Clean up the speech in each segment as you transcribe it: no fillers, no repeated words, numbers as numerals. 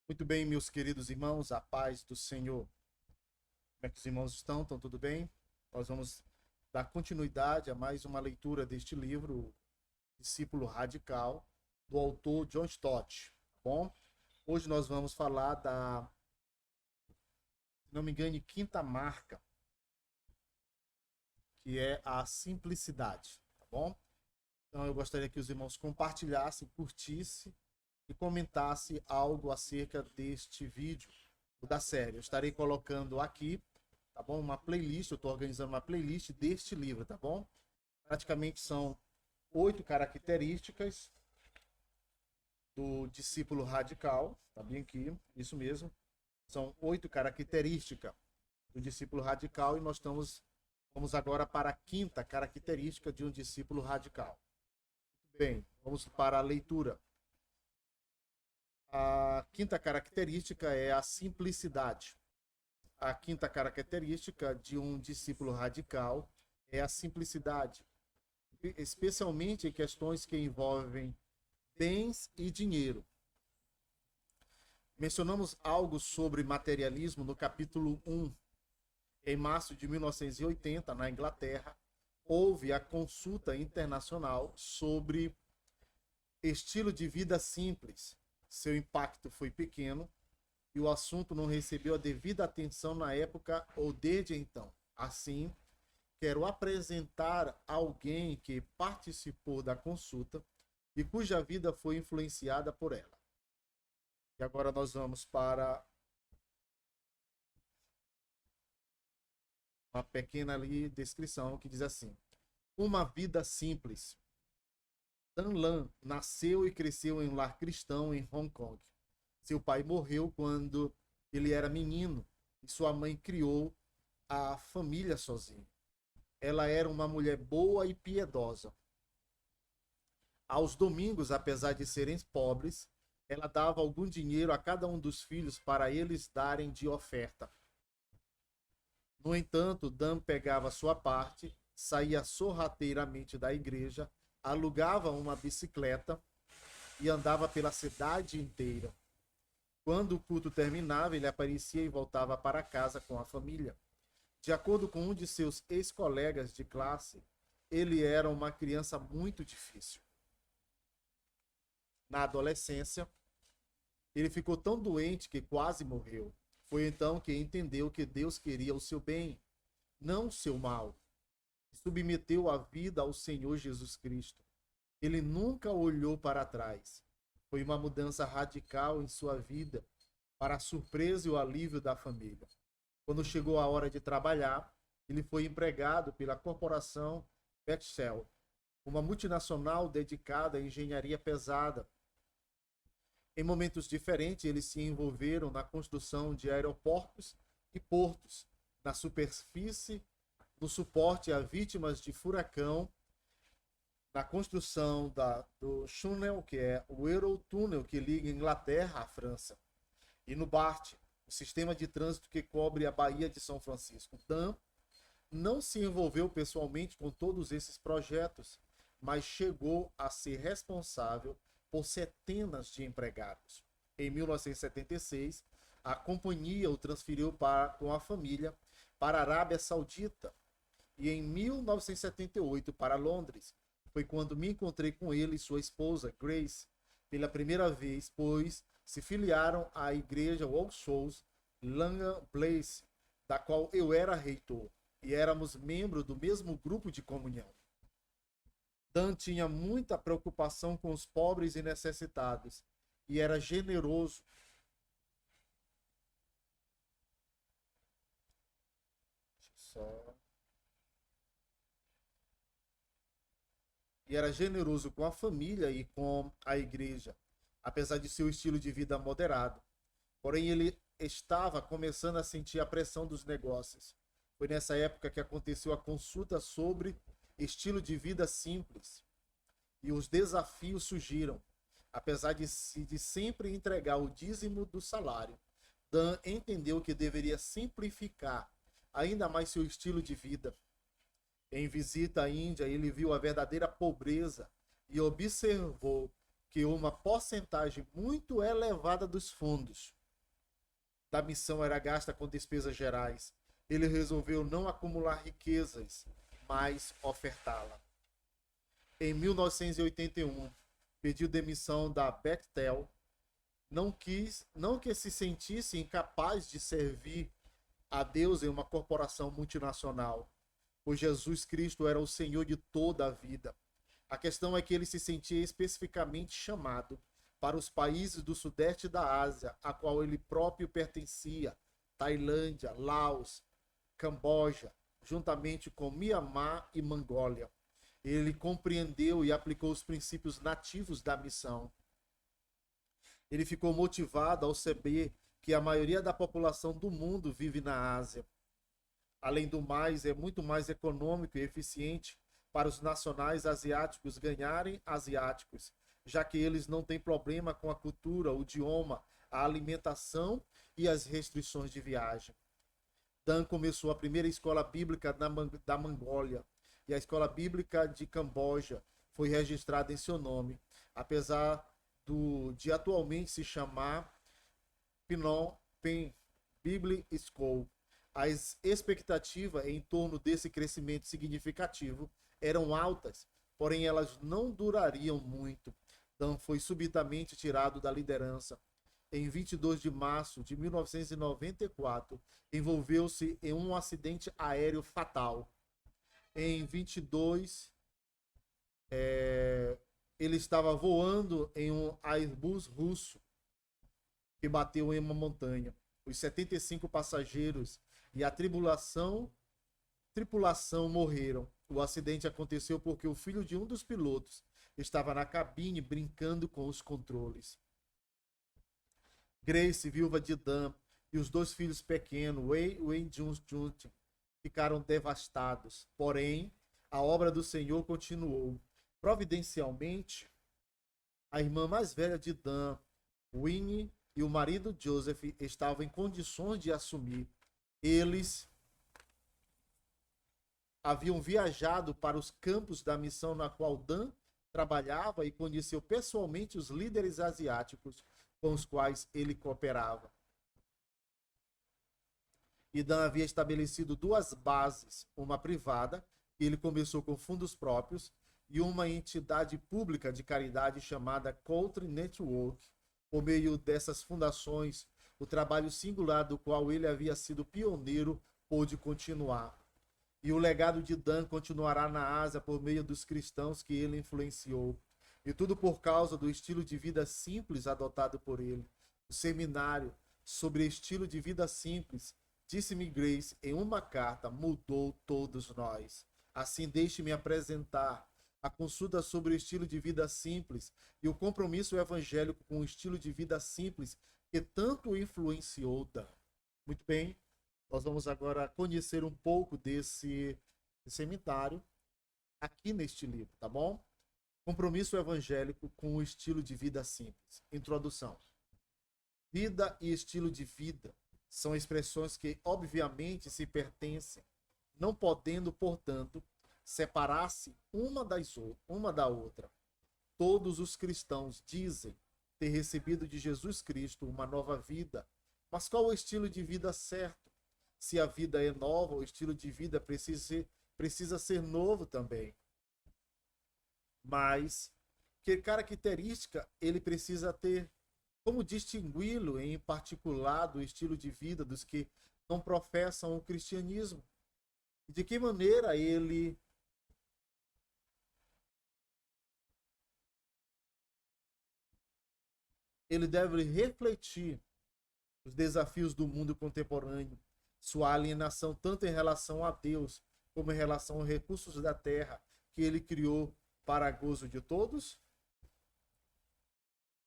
Muito bem, meus queridos irmãos, a paz do Senhor. Como é que os irmãos estão? Estão tudo bem? Nós vamos dar continuidade a mais uma leitura deste livro, o Discípulo Radical, do autor John Stott. Tá bom? Hoje nós vamos falar da, se não me engano, quinta marca, que é a simplicidade. Tá bom? Então eu gostaria que os irmãos compartilhassem, curtissem e comentassem algo acerca deste vídeo, da série. Eu estarei colocando aqui, tá bom? Uma playlist, eu estou organizando uma playlist deste livro, tá bom? Praticamente são 8 características do discípulo radical, tá bem aqui, isso mesmo. São 8 características do discípulo radical e vamos agora para a quinta característica de um discípulo radical. Bem, vamos para a leitura. A quinta característica é a simplicidade. A quinta característica de um discípulo radical é a simplicidade, especialmente em questões que envolvem bens e dinheiro. Mencionamos algo sobre materialismo no capítulo 1. Em março de 1980, na Inglaterra, houve a consulta internacional sobre estilo de vida simples. Seu impacto foi pequeno e o assunto não recebeu a devida atenção na época ou desde então. Assim, quero apresentar alguém que participou da consulta e cuja vida foi influenciada por ela. E agora nós vamos para uma pequena ali descrição que diz assim: uma vida simples. Dan Lan nasceu e cresceu em um lar cristão em Hong Kong. Seu pai morreu quando ele era menino e sua mãe criou a família sozinha. Ela era uma mulher boa e piedosa. Aos domingos, apesar de serem pobres, ela dava algum dinheiro a cada um dos filhos para eles darem de oferta. No entanto, Dan pegava sua parte, saía sorrateiramente da igreja, alugava uma bicicleta e andava pela cidade inteira. Quando o culto terminava, ele aparecia e voltava para casa com a família. De acordo com um de seus ex-colegas de classe, ele era uma criança muito difícil. Na adolescência, ele ficou tão doente que quase morreu. Foi então que entendeu que Deus queria o seu bem, não o seu mal. E submeteu a vida ao Senhor Jesus Cristo. Ele nunca olhou para trás. Foi uma mudança radical em sua vida, para a surpresa e o alívio da família. Quando chegou a hora de trabalhar, ele foi empregado pela corporação Bechtel, uma multinacional dedicada à engenharia pesada. Em momentos diferentes, eles se envolveram na construção de aeroportos e portos, na superfície, no suporte a vítimas de furacão, na construção do Channel, que é o Eurotúnel que liga Inglaterra à França, e no BART, o sistema de trânsito que cobre a Baía de São Francisco. Dan não se envolveu pessoalmente com todos esses projetos, mas chegou a ser responsável por centenas de empregados. Em 1976, a companhia o transferiu com a família para a Arábia Saudita e em 1978 para Londres. Foi quando me encontrei com ele e sua esposa, Grace, pela primeira vez, pois se filiaram à igreja All Souls Langham Place, da qual eu era reitor, e éramos membros do mesmo grupo de comunhão. Dan tinha muita preocupação com os pobres e necessitados, e era generoso. Só. E era generoso com a família e com a igreja, apesar de seu estilo de vida moderado. Porém, ele estava começando a sentir a pressão dos negócios. Foi nessa época que aconteceu a consulta sobre estilo de vida simples. E os desafios surgiram. Apesar de sempre entregar o dízimo do salário, Dan entendeu que deveria simplificar ainda mais seu estilo de vida. Em visita à Índia, ele viu a verdadeira pobreza e observou que uma porcentagem muito elevada dos fundos da missão era gasta com despesas gerais, ele resolveu não acumular riquezas, mas ofertá-la. Em 1981, pediu demissão da Bechtel, não que se sentisse incapaz de servir a Deus em uma corporação multinacional, pois Jesus Cristo era o Senhor de toda a vida. A questão é que ele se sentia especificamente chamado para os países do sudeste da Ásia, a qual ele próprio pertencia, Tailândia, Laos, Camboja, juntamente com Mianmar e Mongólia. Ele compreendeu e aplicou os princípios nativos da missão. Ele ficou motivado ao saber que a maioria da população do mundo vive na Ásia. Além do mais, é muito mais econômico e eficiente para os nacionais asiáticos ganharem asiáticos, já que eles não têm problema com a cultura, o idioma, a alimentação e as restrições de viagem. Dan começou a primeira escola bíblica da Mongólia e a escola bíblica de Camboja foi registrada em seu nome, apesar de atualmente se chamar Phnom Penh Bible School. As expectativas em torno desse crescimento significativo eram altas, porém elas não durariam muito. Dan foi subitamente tirado da liderança. Em 22 de março de 1994, envolveu-se em um acidente aéreo fatal. Em 22, ele estava voando em um Airbus russo que bateu em uma montanha. Os 75 passageiros e a tripulação morreram. O acidente aconteceu porque o filho de um dos pilotos estava na cabine brincando com os controles. Grace, viúva de Dan, e os dois filhos pequenos, Wei e Wei Jun, ficaram devastados. Porém, a obra do Senhor continuou. Providencialmente, a irmã mais velha de Dan, Winnie, e o marido Joseph estavam em condições de assumir. Eles haviam viajado para os campos da missão na qual Dan trabalhava e conheceu pessoalmente os líderes asiáticos com os quais ele cooperava. E Dan havia estabelecido duas bases, uma privada, que ele começou com fundos próprios, e uma entidade pública de caridade chamada Country Network. Por meio dessas fundações, o trabalho singular do qual ele havia sido pioneiro pôde continuar. E o legado de Dan continuará na Ásia por meio dos cristãos que ele influenciou. E tudo por causa do estilo de vida simples adotado por ele. O seminário sobre estilo de vida simples, disse-me Grace em uma carta, mudou todos nós. Assim, deixe-me apresentar a consulta sobre o estilo de vida simples e o compromisso evangélico com o estilo de vida simples que tanto influenciou Dan. Muito bem, nós vamos agora conhecer um pouco desse seminário aqui neste livro, tá bom? Compromisso evangélico com o estilo de vida simples. Introdução. Vida e estilo de vida são expressões que obviamente se pertencem, não podendo, portanto, separar-se uma da outra. Todos os cristãos dizem ter recebido de Jesus Cristo uma nova vida, mas qual o estilo de vida certo? Se a vida é nova, o estilo de vida precisa ser novo também. Mas que característica ele precisa ter? Como distingui-lo em particular do estilo de vida dos que não professam o cristianismo? De que maneira ele deve refletir os desafios do mundo contemporâneo, sua alienação tanto em relação a Deus como em relação aos recursos da terra que ele criou para gozo de todos?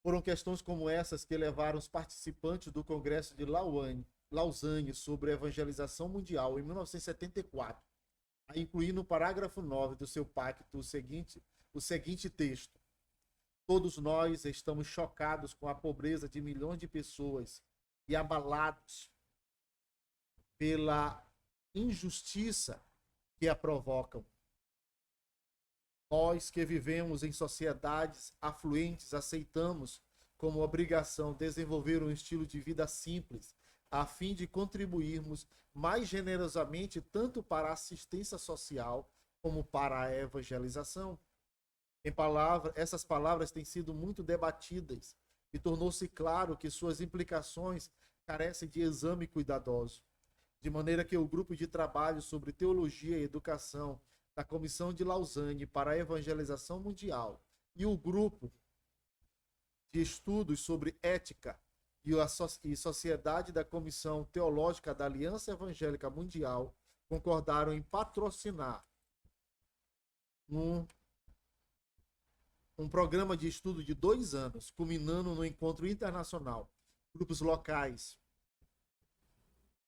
Foram questões como essas que levaram os participantes do Congresso de Lausanne sobre evangelização mundial em 1974 a incluir no parágrafo 9 do seu pacto o seguinte texto: todos nós estamos chocados com a pobreza de milhões de pessoas e abalados pela injustiça que a provocam. Nós que vivemos em sociedades afluentes aceitamos como obrigação desenvolver um estilo de vida simples, a fim de contribuirmos mais generosamente tanto para a assistência social como para a evangelização. Essas palavras têm sido muito debatidas e tornou-se claro que suas implicações carecem de exame cuidadoso, de maneira que o grupo de trabalho sobre teologia e educação da Comissão de Lausanne para a Evangelização Mundial e o grupo de estudos sobre ética e sociedade da Comissão Teológica da Aliança Evangélica Mundial concordaram em patrocinar um, um programa de estudo de 2 anos, culminando no encontro internacional. Grupos locais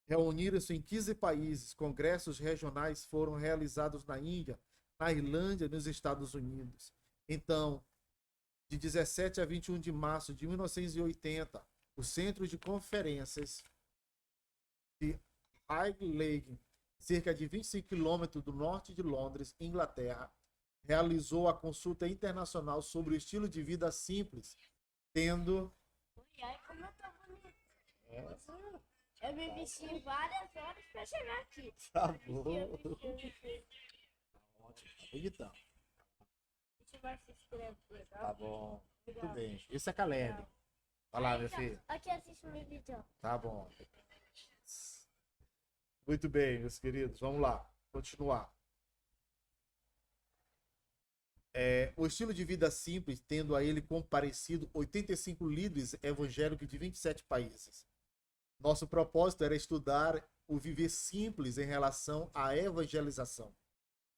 reuniram-se em 15 países, congressos regionais foram realizados na Índia, na Irlândia e nos Estados Unidos. Então, de 17 a 21 de março de 1980, o Centro de Conferências de Highgate, cerca de 25 quilômetros do norte de Londres, Inglaterra, realizou a consulta internacional sobre o estilo de vida simples, tendo... Ai, como eu tô bonita. Eu me vesti várias horas pra chegar aqui. Tá bom. Ótimo, bonitão. A gente vai se inscrever, tá? Tá bom. Muito bem. Esse é Caleb. Vai lá, meu filho. Aqui assiste o meu vídeo. Tá bom. Muito bem, meus queridos. Vamos lá. Continuar. O estilo de vida simples, tendo a ele comparecido 85 líderes evangélicos de 27 países. Nosso propósito era estudar o viver simples em relação à evangelização,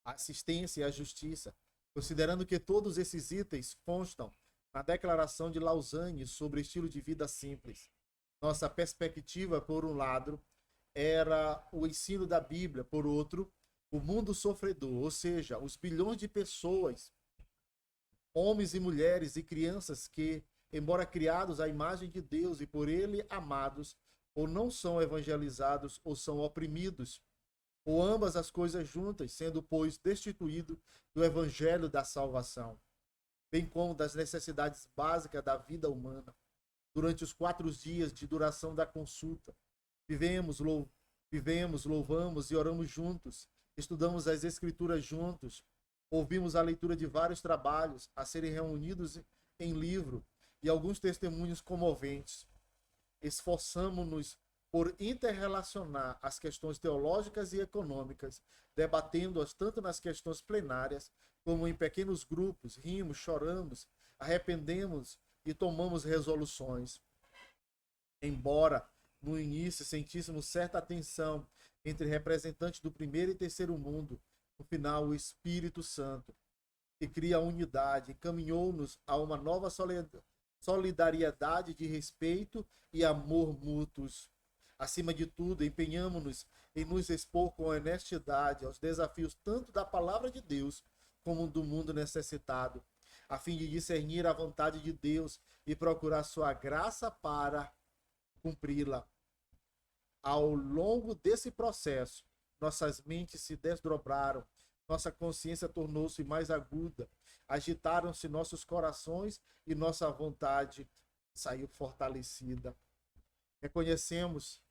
à assistência e à justiça, considerando que todos esses itens constam na Declaração de Lausanne sobre estilo de vida simples. Nossa perspectiva, por um lado, era o ensino da Bíblia, por outro, o mundo sofredor, ou seja, os bilhões de pessoas, homens e mulheres e crianças que, embora criados à imagem de Deus e por ele amados, ou não são evangelizados ou são oprimidos, ou ambas as coisas juntas, sendo, pois, destituído do evangelho da salvação, bem como das necessidades básicas da vida humana. Durante os 4 dias de duração da consulta, vivemos, louvamos e oramos juntos, estudamos as Escrituras juntos, ouvimos a leitura de vários trabalhos a serem reunidos em livro e alguns testemunhos comoventes. Esforçamo-nos por interrelacionar as questões teológicas e econômicas, debatendo-as tanto nas questões plenárias como em pequenos grupos, rimos, choramos, arrependemos e tomamos resoluções. Embora no início sentíssemos certa tensão entre representantes do primeiro e terceiro mundo, no final o Espírito Santo, que cria a unidade, encaminhou-nos a uma nova solidariedade de respeito e amor mútuos. Acima de tudo, empenhamos-nos em nos expor com honestidade aos desafios tanto da palavra de Deus como do mundo necessitado, a fim de discernir a vontade de Deus e procurar sua graça para cumpri-la. Ao longo desse processo, nossas mentes se desdobraram, nossa consciência tornou-se mais aguda, agitaram-se nossos corações e nossa vontade saiu fortalecida. Reconhecemos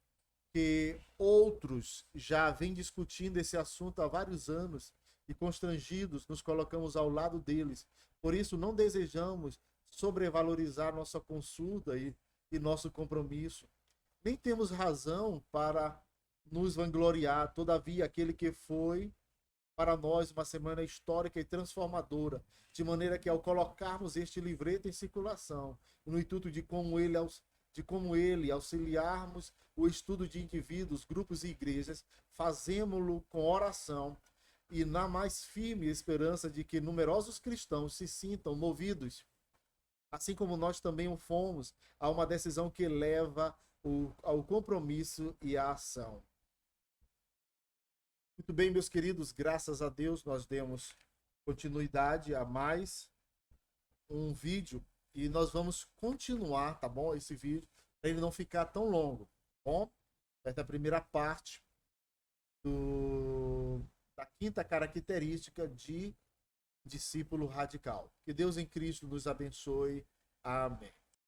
que outros já vêm discutindo esse assunto há vários anos e, constrangidos, nos colocamos ao lado deles. Por isso, não desejamos sobrevalorizar nossa consulta e nosso compromisso. Nem temos razão para nos vangloriar, todavia, aquele que foi para nós uma semana histórica e transformadora, de maneira que, ao colocarmos este livreto em circulação, no intuito de como ele auxiliarmos o estudo de indivíduos, grupos e igrejas, fazemo-lo com oração e na mais firme esperança de que numerosos cristãos se sintam movidos, assim como nós também o fomos, a uma decisão que leva ao compromisso e à ação. Muito bem, meus queridos, graças a Deus nós demos continuidade a mais um vídeo e nós vamos continuar, tá bom? Esse vídeo, para ele não ficar tão longo, tá bom? Essa é a primeira parte da quinta característica de discípulo radical. Que Deus em Cristo nos abençoe. Amém.